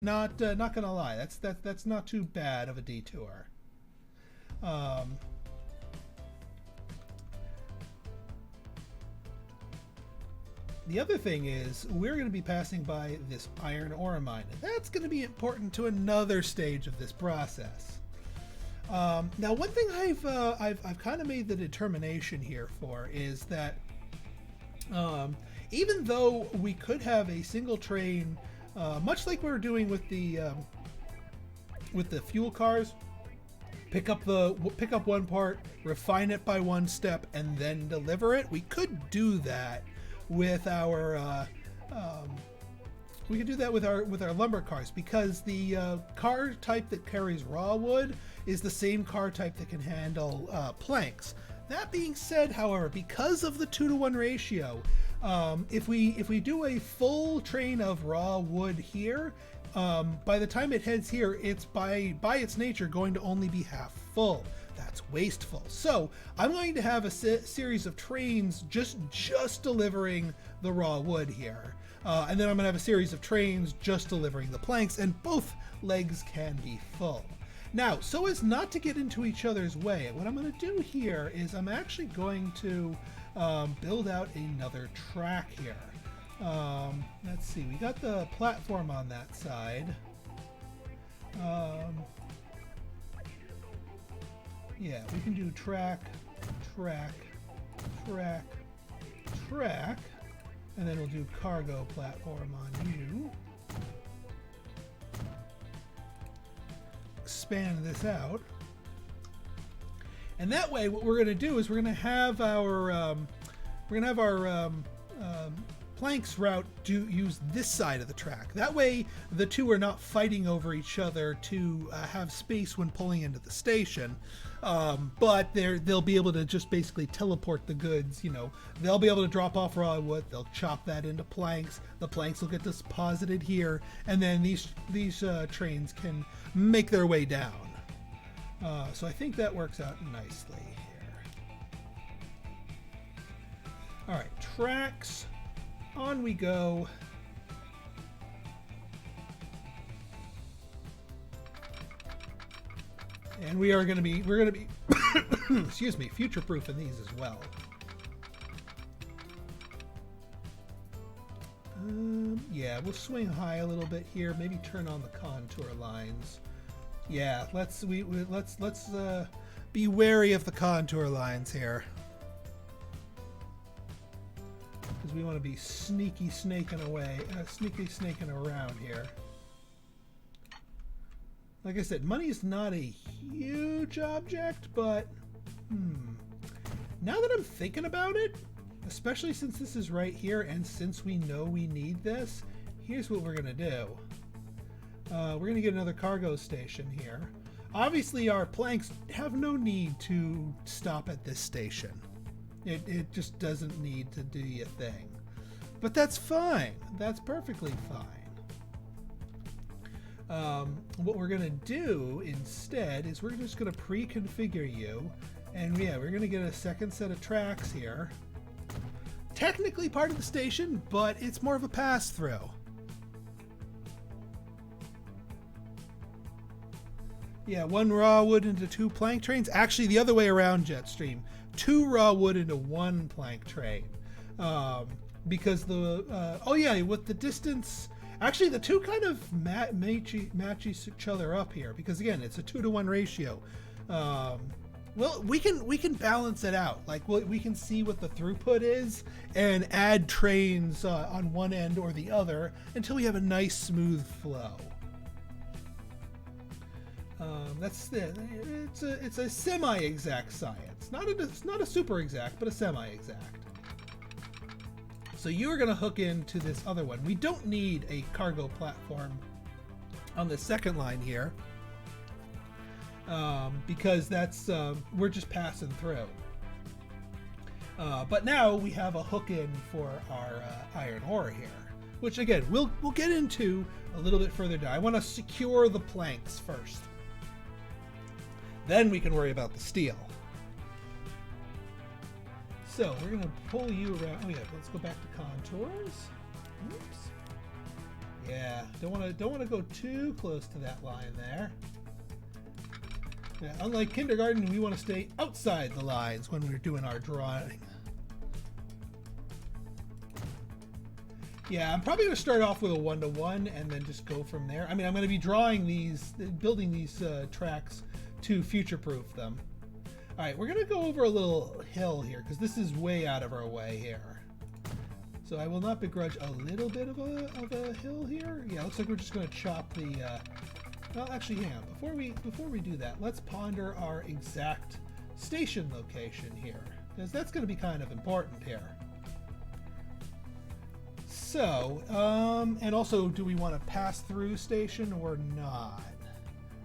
Not gonna lie, that's not too bad of a detour. Um, the other thing is we're going to be passing by this iron ore mine, and that's going to be important to another stage of this process. Now, one thing I've kind of made the determination here for is that even though we could have a single train, much like we were doing with the fuel cars, pick up one part, refine it by one step, and then deliver it. We could do that with our lumber cars, because the car type that carries raw wood is the same car type that can handle planks. That being said, however, because of the 2-to-1 ratio, if we do a full train of raw wood here, by the time it heads here, it's by its nature going to only be half full. That's wasteful. So I'm going to have a series of trains just delivering the raw wood here. And then I'm going to have a series of trains just delivering the planks, and both legs can be full. Now, so as not to get into each other's way, what I'm going to do here is I'm actually going to build out another track here. Let's see, we got the platform on that side. Yeah, we can do track, track, track, track, and then we'll do cargo platform on you. Expand this out, and that way what we're going to do is we're going to have our planks route use this side of the track. That way the two are not fighting over each other to have space when pulling into the station, but they'll be able to just basically teleport the goods. You know, they'll be able to drop off raw wood, they'll chop that into planks, the planks will get deposited here, and then these trains can make their way down. So I think that works out nicely here. All right, tracks. On we go. And we're going to be excuse me, future-proofing these as well. Yeah, we'll swing high a little bit here, maybe turn on the contour lines. Yeah, let's be wary of the contour lines here, because we want to be sneaky snaking around here. Like I said, money is not a huge object, but now that I'm thinking about it, especially since this is right here and since we know we need this, here's what we're going to do. We're going to get another cargo station here. Obviously, our planks have no need to stop at this station. It just doesn't need to do a thing. But that's fine. That's perfectly fine. What we're going to do instead is we're just going to pre-configure you. And yeah, we're going to get a second set of tracks here. Technically part of the station, but it's more of a pass-through. Yeah, one raw wood into two plank trains. Actually, the other way around, Jetstream. 2 raw wood into 1 plank train. Because the... oh yeah, with the distance... Actually, the two kind of match each other up here. Because again, it's a 2-to-1 ratio. Well, we can balance it out. Like, we can see what the throughput is and add trains on one end or the other until we have a nice smooth flow. It's a semi-exact science. It's not a super exact, but a semi-exact. So you're going to hook into this other one. We don't need a cargo platform on the second line here. Because that's we're just passing through. But now we have a hook in for our iron ore here, which again we'll get into a little bit further down. I want to secure the planks first. Then we can worry about the steel. So we're gonna pull you around. Oh yeah, let's go back to contours. Oops. Yeah, don't want to go too close to that line there. Yeah, unlike kindergarten, we want to stay outside the lines when we're doing our drawing. Yeah, I'm probably going to start off with a 1-to-1 and then just go from there. I mean, I'm going to be drawing these, building these tracks to future-proof them. All right, we're going to go over a little hill here because this is way out of our way here. So I will not begrudge a little bit of a hill here. Yeah, looks like we're just going to chop the... well, actually, hang on. Before we do that, let's ponder our exact station location here because that's going to be kind of important here. So, and also, do we want to pass through station or not?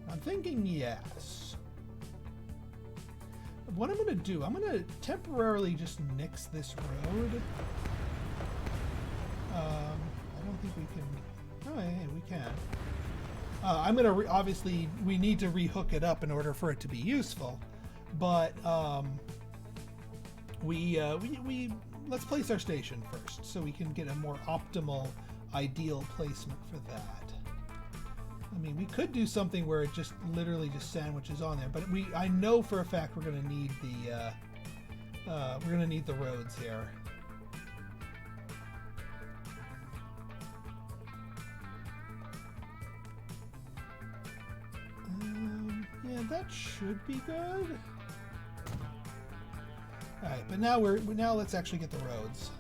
I'm thinking yes. What I'm going to do, I'm going to temporarily just nix this road. I don't think we can. Oh, yeah, we can. I'm going to obviously we need to rehook it up in order for it to be useful, but let's place our station first so we can get a more optimal, ideal placement for that. I mean, we could do something where it just literally just sandwiches on there, but I know for a fact we're going to need the roads here. Yeah, that should be good. All right, but now let's actually get the roads.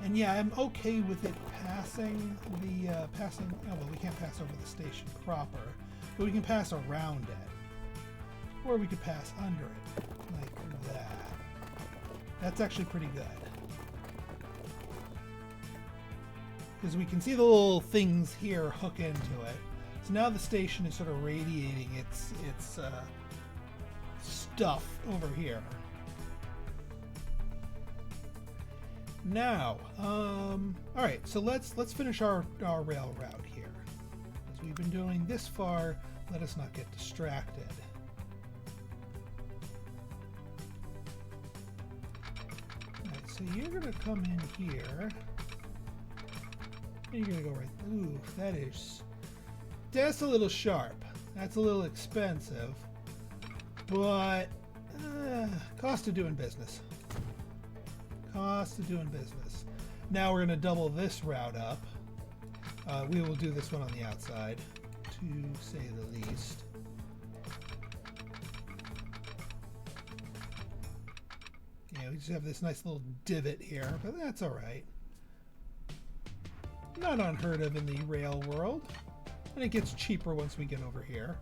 And yeah, I'm okay with it passing the oh well, we can't pass over the station proper, but we can pass around it, or we could pass under it like that. That's actually pretty good because we can see the little things here hook into it. So now the station is sort of radiating its stuff over here. Now, all right, so let's finish our rail route here. As we've been doing this far, let us not get distracted. All right, so you're gonna come in here, and you're gonna go right. Ooh, that's a little sharp. That's a little expensive, but cost of doing business. Cost of doing business. Now we're going to double this route up. We will do this one on the outside, to say the least. Yeah, we just have this nice little divot here, but that's all right. Not unheard of in the rail world. And it gets cheaper once we get over here.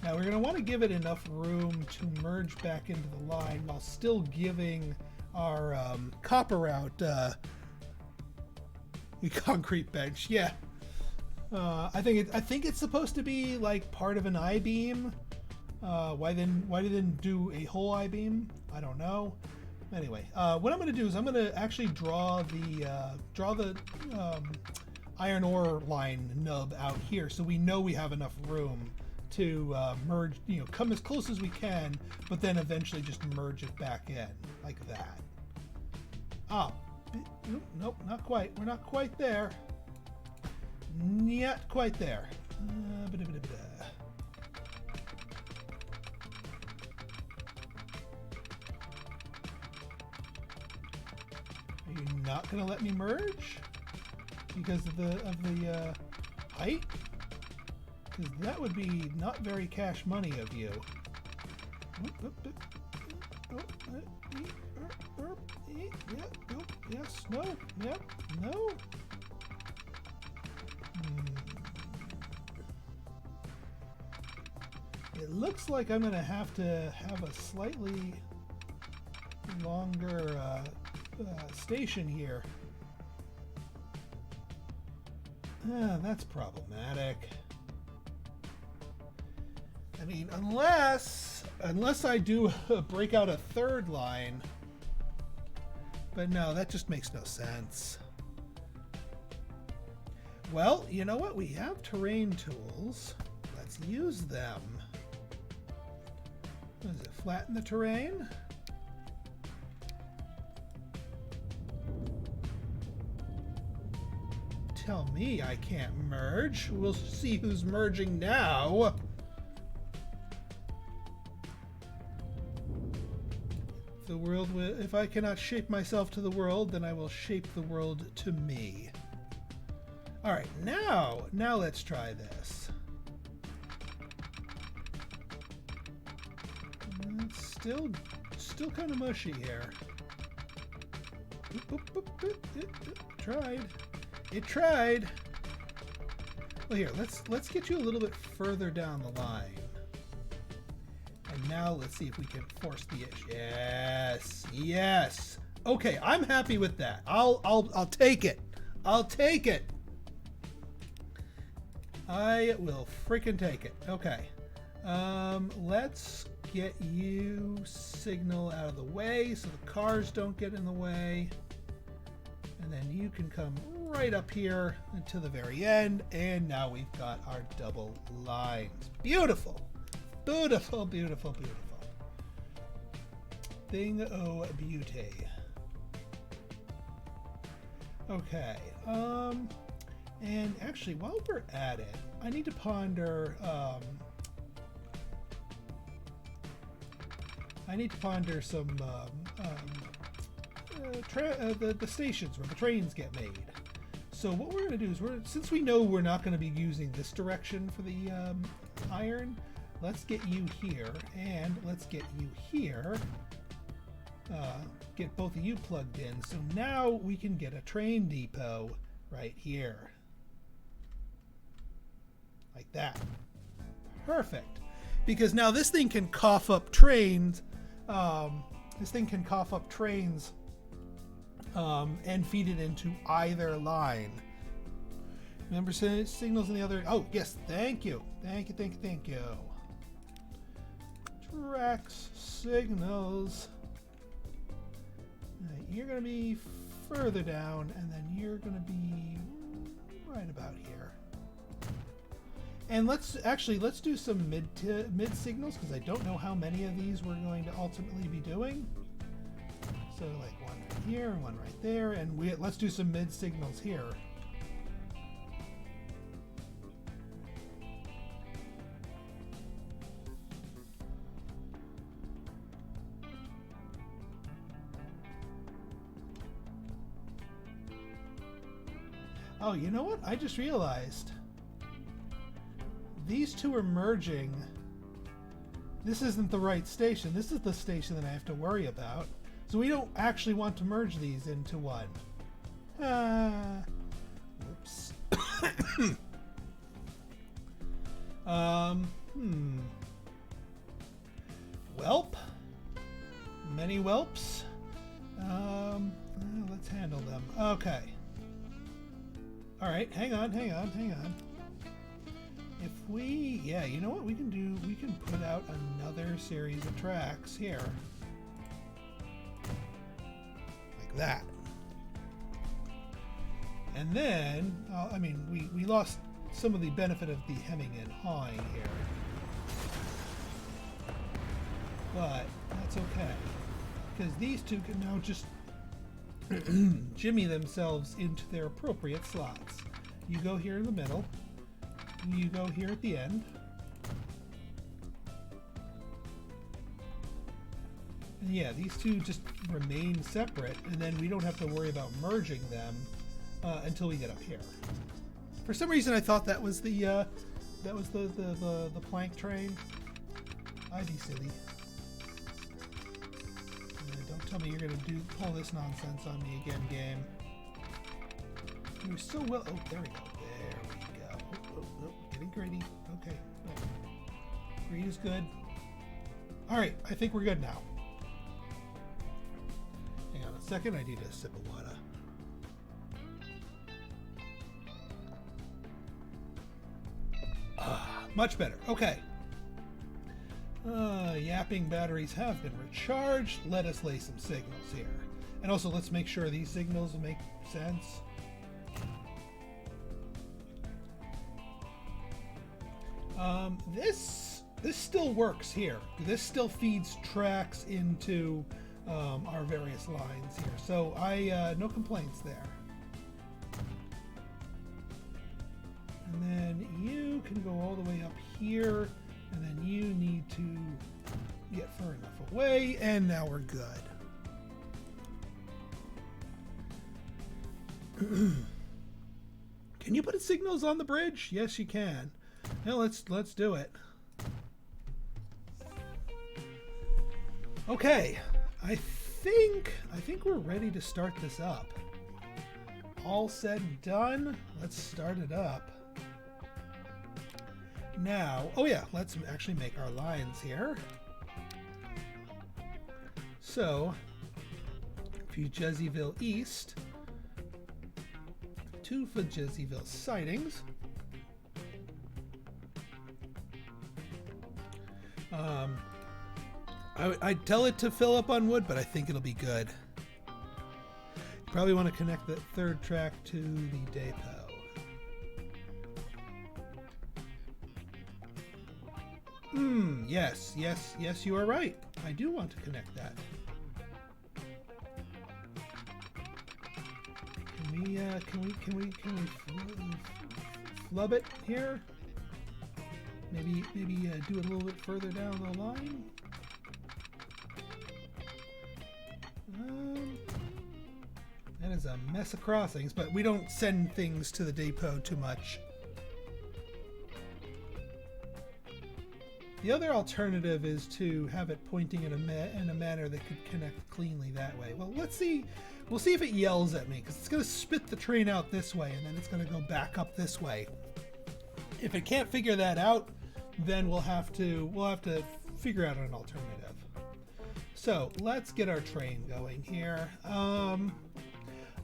Now we're going to want to give it enough room to merge back into the line while still giving our copper route the concrete bench. Yeah, I think it's supposed to be like part of an I-beam. Why didn't do a whole I-beam? I don't know. Anyway, what I'm going to do is I'm going to actually draw the iron ore line nub out here so we know we have enough room to merge, come as close as we can, but then eventually just merge it back in like that. Nope, not quite. We're not quite there. Not quite there. Are you not going to let me merge because of the height? Because that would be not very cash money of you. Yes, no, yep, no. It looks like I'm going to have a slightly longer station here. That's problematic. I mean, unless I do break out a third line, but no, that just makes no sense. Well, you know what? We have terrain tools. Let's use them. What is it? Flatten the terrain? tell me I can't merge. We'll see who's merging now. The world will, if I cannot shape myself to the world, then I will shape the world to me. All right, now let's try this. It's still kind of mushy here. Tried. It tried. Well, here, let's get you a little bit further down the line. And now let's see if we can force the issue. Yes, yes. Okay, I'm happy with that. I'll take it. I'll take it. I will freaking take it. Okay. Let's get you signal out of the way so the cars don't get in the way. And then you can come right up here to the very end. And now we've got our double lines. Beautiful. Beautiful, beautiful, beautiful. Thing o' beauty. Okay. And actually, while we're at it, I need to ponder. Some the stations where the trains get made. So what we're going to do is, since we know we're not going to be using this direction for the iron, let's get you here, and let's get you here. Get both of you plugged in. So now we can get a train depot right here. Like that. Perfect. Because now this thing can cough up trains. And feed it into either line. Remember signals in the other. Oh, yes. Thank you. Thank you. Tracks, signals. Right, you're going to be further down, and then you're going to be right about here. And let's do some mid signals, because I don't know how many of these we're going to ultimately be doing. So like one right here and one right there, and let's do some mid signals here. Oh, you know what? I just realized. These two are merging. This isn't the right station. This is the station that I have to worry about. So we don't actually want to merge these into one. Oops. Whelp. Many whelps. Let's handle them. Okay. All right, hang on. If we, yeah, you know what we can do? We can put out another series of tracks here. Like that. And then, I mean, we lost some of the benefit of the hemming and hawing here. But that's okay. Because these two can now just jimmy themselves into their appropriate slots. You go here in the middle. You go here at the end. And yeah, these two just remain separate, and then we don't have to worry about merging them until we get up here. For some reason, I thought that was the plank train. I'd be silly. Don't tell me you're gonna pull this nonsense on me again, game. You were so well. Oh, there we go. There we go. Oh, getting greedy. Okay. Greed is good. All right, I think we're good now. Hang on a second. I need a sip of water. Much better. Okay. Yapping batteries have been recharged. Let us lay some signals here. And also, let's make sure these signals make sense. This still works here. This still feeds tracks into our various lines here. So no complaints there. And then you can go all the way up here, and then you need to get far enough away, and now we're good. Can you put signals on the bridge? Yes, you can. Now let's do it. Okay, I think we're ready to start this up. All said and done, let's start it up. Now, oh yeah, let's actually make our lines here. So, Fujezziville East, 2 Fujezziville sidings. I'd tell it to fill up on wood, but I think it'll be good. You probably want to connect the 3rd track to the depot. Yes, you are right. I do want to connect that. Can we flub it here? Maybe do it a little bit further down the line. That is a mess of crossings, but we don't send things to the depot too much. The other alternative is to have it pointing in a manner that could connect cleanly that way. Well, let's see. We'll see if it yells at me, because it's going to spit the train out this way, and then it's going to go back up this way. If it can't figure that out, then we'll have to figure out an alternative. So let's get our train going here.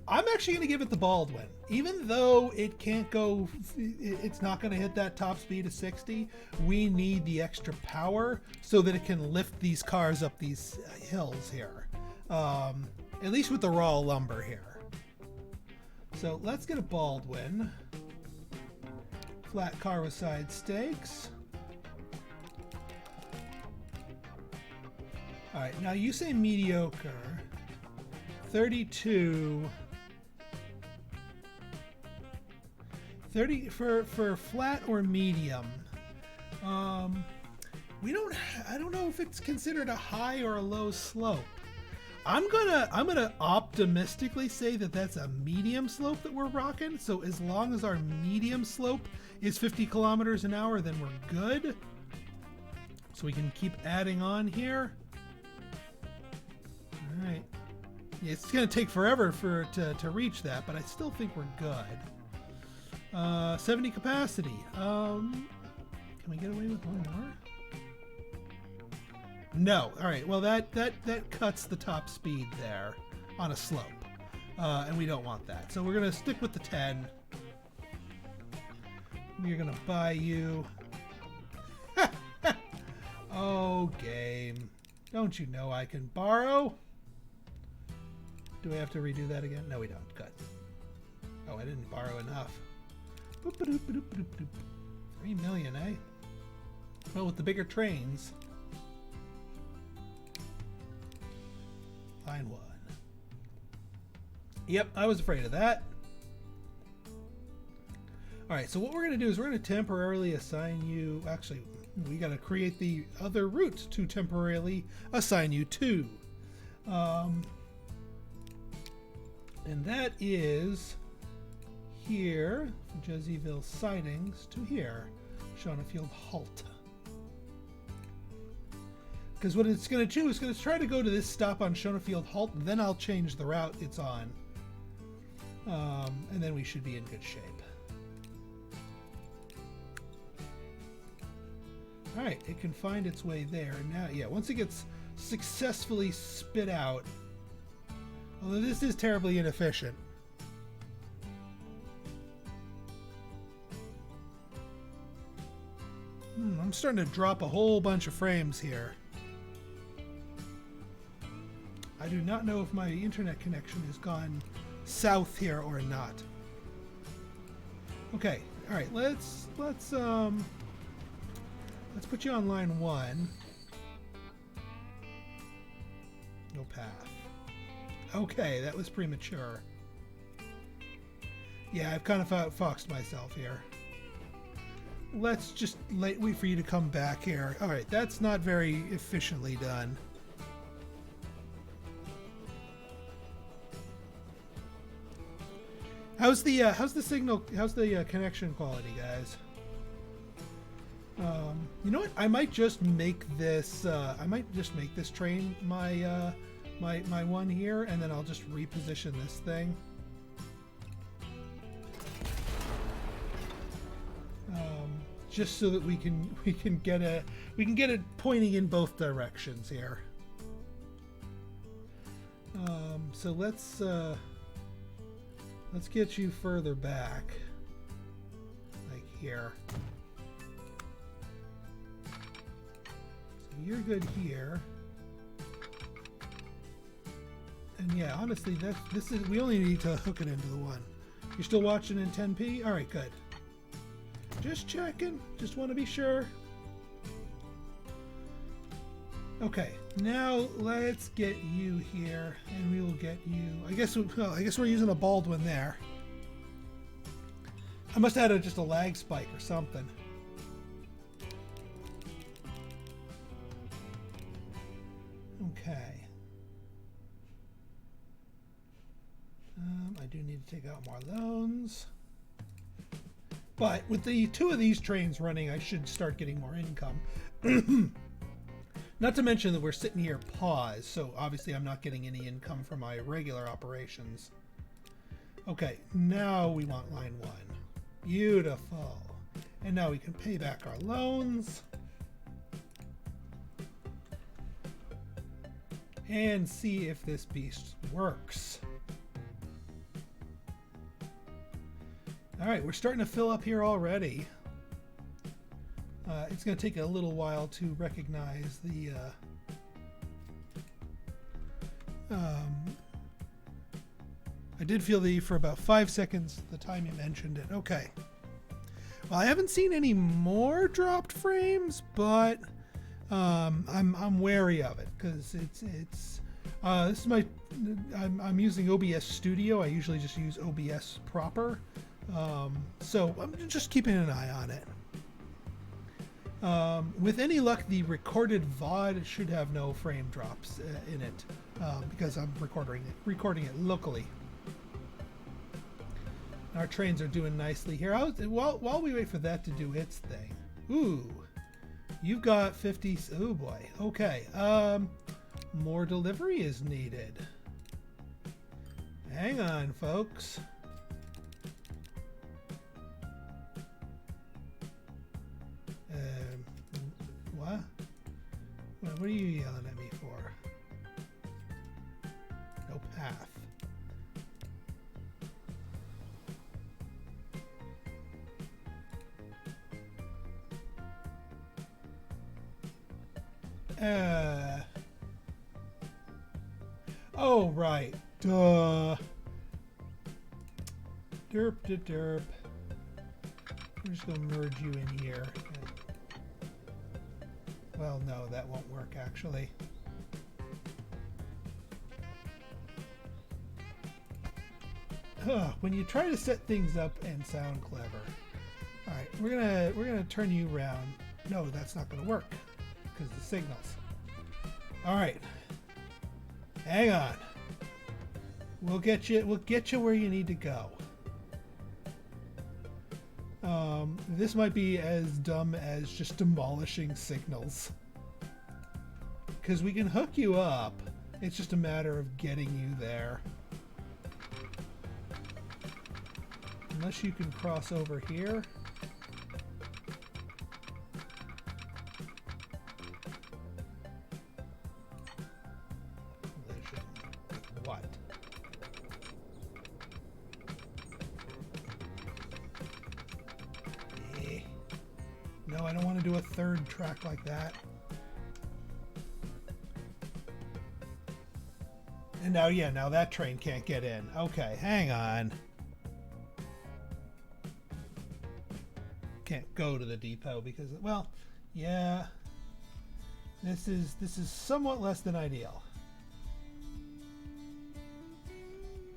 I'm actually going to give it the Baldwin. Even though it can't go, it's not going to hit that top speed of 60, we need the extra power so that it can lift these cars up these hills here. At least with the raw lumber here. So let's get a Baldwin. Flat car with side stakes. Alright, now you say mediocre. 32... 30 for flat or medium. I don't know if it's considered a high or a low slope. I'm gonna optimistically say that that's a medium slope that we're rocking. So as long as our medium slope is 50 kilometers an hour, then we're good. So we can keep adding on here. All right. It's gonna take forever to reach that, but I still think we're good. 70 capacity. Can we get away with one more? No. All right. Well, that cuts the top speed there on a slope, and we don't want that. So we're gonna stick with the 10. We're gonna buy you. Oh, game! Don't you know I can borrow? Do we have to redo that again? No, we don't. Good. Oh, I didn't borrow enough. 3 million, eh? Well, with the bigger trains. Line 1. Yep, I was afraid of that. Alright, so what we're going to do is we're going to temporarily assign you... Actually, we got to create the other route to temporarily assign you to. And that is... here, Fujezziville sidings, to here, Schonefield halt. Because what it's going to do is going to try to go to this stop on Schonefield halt, and then I'll change the route it's on. And then we should be in good shape. Alright, it can find its way there. Now, yeah, once it gets successfully spit out, although this is terribly inefficient. I'm starting to drop a whole bunch of frames here. I do not know if my internet connection has gone south here or not. Okay, all right. Let's put you on line 1. No path. Okay, that was premature. Yeah, I've kind of foxed myself here. let's just wait for you to come back here. All right, that's not very efficiently done. How's the signal? How's the connection quality, guys? You know what? I might just make this. I might just make this train my my one here, and then I'll just reposition this thing. Just so that we can get it pointing in both directions here. So let's get you further back, like here. So you're good here. And yeah, honestly, we only need to hook it into the one. You're still watching in 10p? All right, good. Just checking. Just want to be sure. Okay, now let's get you here, and we will get you. I guess we're using a Baldwin there. I must have had just a lag spike or something. Okay. I do need to take out more loans. But with the two of these trains running, I should start getting more income. Not to mention that we're sitting here paused, so obviously I'm not getting any income from my regular operations. Okay, now we want line 1. Beautiful. And now we can pay back our loans. And see if this beast works. Alright, we're starting to fill up here already. It's going to take a little while to recognize the I did feel the for about 5 seconds the time you mentioned it. Okay. Well, I haven't seen any more dropped frames, but I'm wary of it because it's this is my I'm using OBS Studio. I usually just use OBS proper. So I'm just keeping an eye on it. With any luck, the recorded VOD should have no frame drops in it because I'm recording it locally. Our trains are doing nicely here. While we wait for that to do its thing. Ooh, you've got 50. Oh boy. Okay. More delivery is needed. Hang on, folks. What are you yelling at me for? No path. Oh, right. Duh. Derp to derp. We're just going to merge you in here. Well, no, that won't work, actually. When you try to set things up and sound clever. All right, we're gonna turn you around. No, that's not gonna work because the signals. All right, hang on. We'll get you where you need to go. This might be as dumb as just demolishing signals. Because we can hook you up. It's just a matter of getting you there. Unless you can cross over here. Collision. What? No, I don't want to do a third track like that. And now, yeah, now that train can't get in. Okay, hang on. Can't go to the depot because, well, yeah. This is somewhat less than ideal.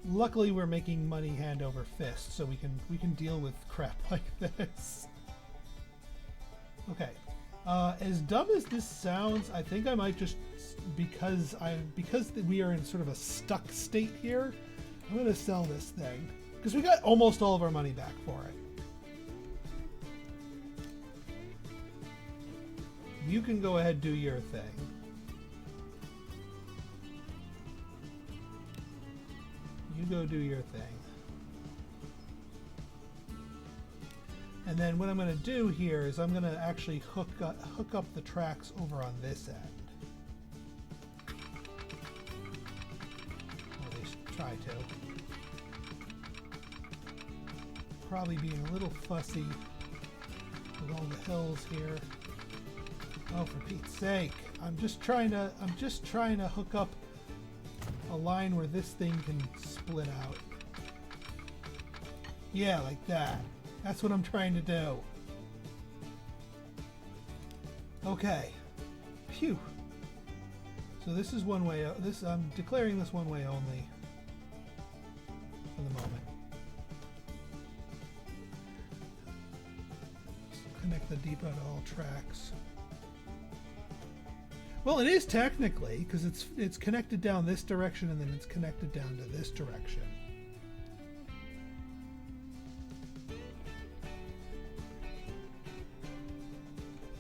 Luckily, we're making money hand over fist, so we can deal with crap like this. Okay. As dumb as this sounds, I think I might just, because we are in sort of a stuck state here, I'm going to sell this thing. Because we got almost all of our money back for it. You can go ahead and do your thing. You go do your thing. And then what I'm going to do here is I'm going to actually hook up the tracks over on this end. Or at least try to. Probably being a little fussy with all the hills here. Oh, for Pete's sake! I'm just trying to hook up a line where this thing can split out. Yeah, like that. That's what I'm trying to do. Okay. Phew. So this is one way. I'm declaring this one way only for the moment. Let's connect the depot to all tracks. Well, it is technically, because it's connected down this direction and then it's connected down to this direction.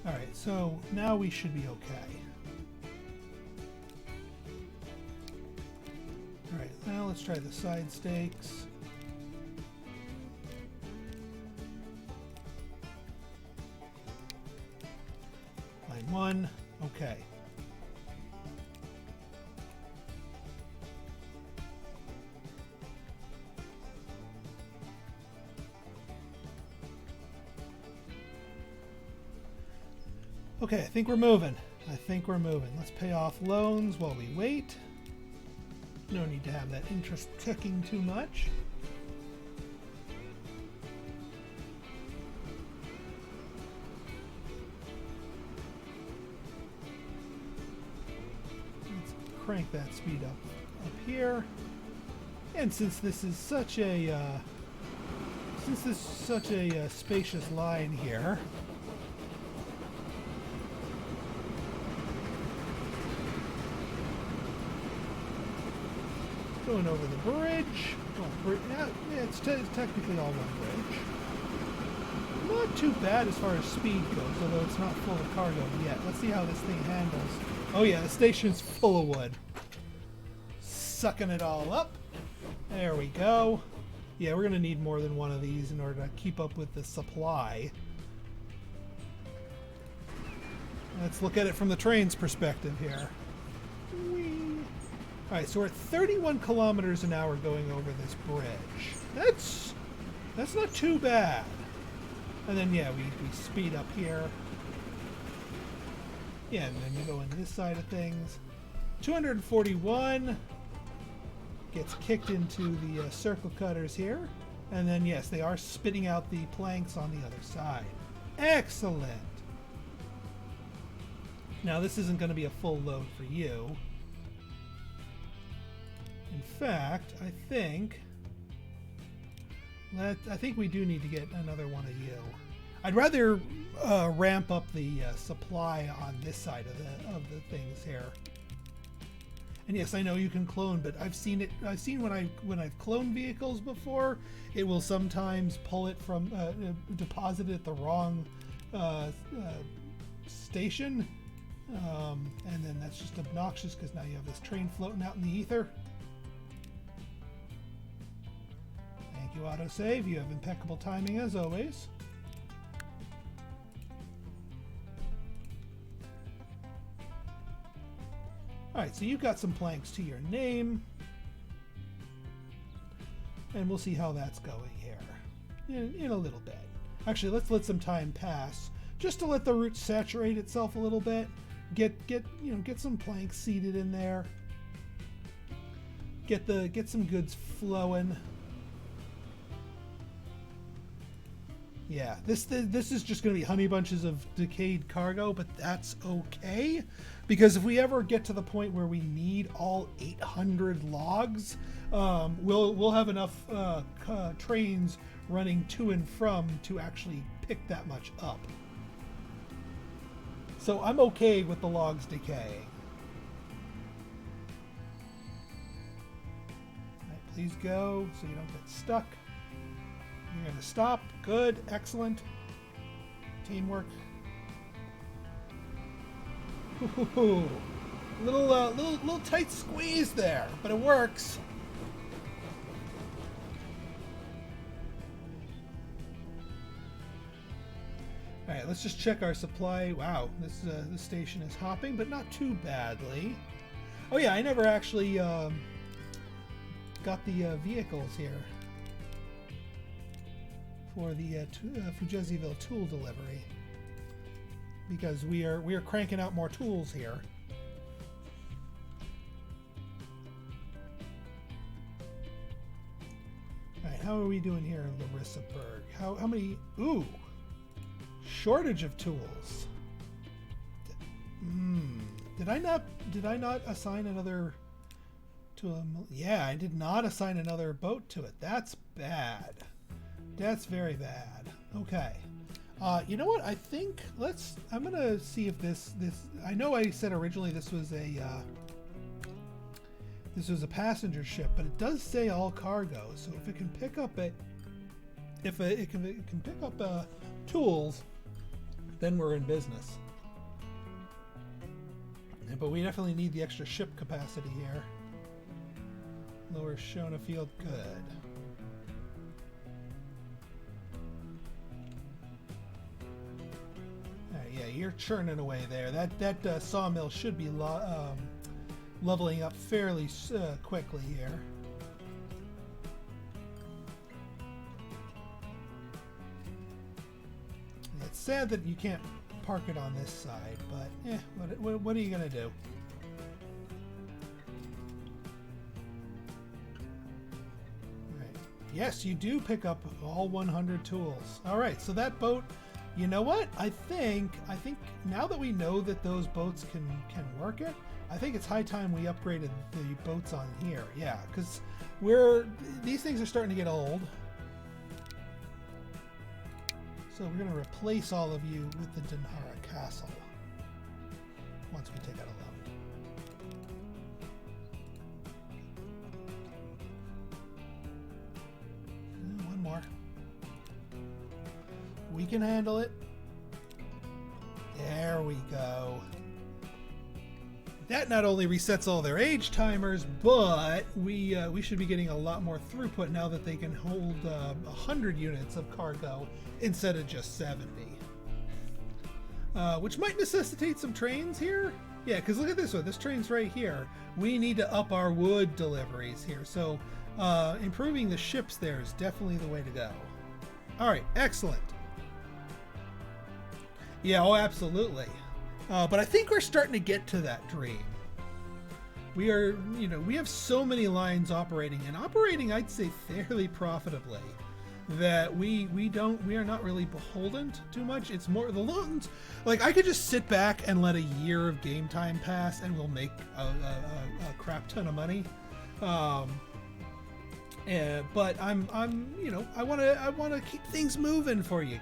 Alright, so now we should be okay. Alright, now let's try the side stakes. Line 1, okay. Okay, I think we're moving. Let's pay off loans while we wait. No need to have that interest ticking too much. Let's crank that speed up here. And since this is such a spacious line here, going over the bridge. Oh, yeah, it's technically all one bridge. Not too bad as far as speed goes, although it's not full of cargo yet. Let's see how this thing handles. Oh yeah, the station's full of wood. Sucking it all up. There we go. Yeah, we're going to need more than one of these in order to keep up with the supply. Let's look at it from the train's perspective here. Alright, so we're at 31 kilometers an hour going over this bridge. That's not too bad. And then, yeah, we speed up here. Yeah, and then we go into this side of things. 241 gets kicked into the circle cutters here. And then, yes, they are spitting out the planks on the other side. Excellent! Now, this isn't going to be a full load for you. In fact, I think we do need to get another one of you. I'd rather ramp up the supply on this side of the things here. And yes, I know you can clone, but I've seen when I've cloned vehicles before, it will sometimes pull it from deposit it at the wrong station, and then that's just obnoxious because now you have this train floating out in the ether. Thank you, autosave. You have impeccable timing as always. Alright, so you've got some planks to your name. And we'll see how that's going here in a little bit. Actually, let's let some time pass just to let the route saturate itself a little bit. Get some planks seated in there. Get some goods flowing. Yeah, this is just going to be honey bunches of decayed cargo, but that's okay, because if we ever get to the point where we need all 800 logs, we'll have enough trains running to and from to actually pick that much up. So I'm okay with the logs decaying. All right, please go so you don't get stuck. You're going to stop. Good. Excellent. Teamwork. Ooh. Little tight squeeze there, but it works. All right, let's just check our supply. Wow, this station is hopping, but not too badly. Oh yeah, I never actually got the vehicles here for the Fujezziville tool delivery because we are cranking out more tools here. All right, how are we doing here in Larissaburg? How many? Ooh. Shortage of tools. Did I not assign another to a? Yeah, I did not assign another boat to it. That's bad. That's very bad. Okay. You know what? I think I'm gonna see if this. I know I said originally this was a passenger ship, but it does say all cargo. So if it can pick up it can pick up tools, then we're in business. Yeah, but we definitely need the extra ship capacity here. Lower Shona Field, good. Alright, yeah, you're churning away there. That sawmill should be leveling up fairly quickly here. It's sad that you can't park it on this side, but what are you gonna do? Right. Yes, you do pick up all 100 tools. All right, so that boat, you know what? I think now that we know that those boats can work it, I think it's high time we upgraded the boats on here. Yeah, because these things are starting to get old. So we're going to replace all of you with the Dinhara Castle once we take out a loan. One more. We can handle it. There we go. That not only resets all their age timers, but we should be getting a lot more throughput now that they can hold 100 units of cargo instead of just 70. Which might necessitate some trains here. Yeah, because look at this one. This train's right here. We need to up our wood deliveries here. So improving the ships there is definitely the way to go. All right, excellent. Yeah, oh, absolutely. But I think we're starting to get to that dream. We are, we have so many lines operating, and operating, I'd say, fairly profitably, that we are not really beholden to too much. It's more the loans. Like, I could just sit back and let a year of game time pass, and we'll make a crap ton of money. But I want to keep things moving for you.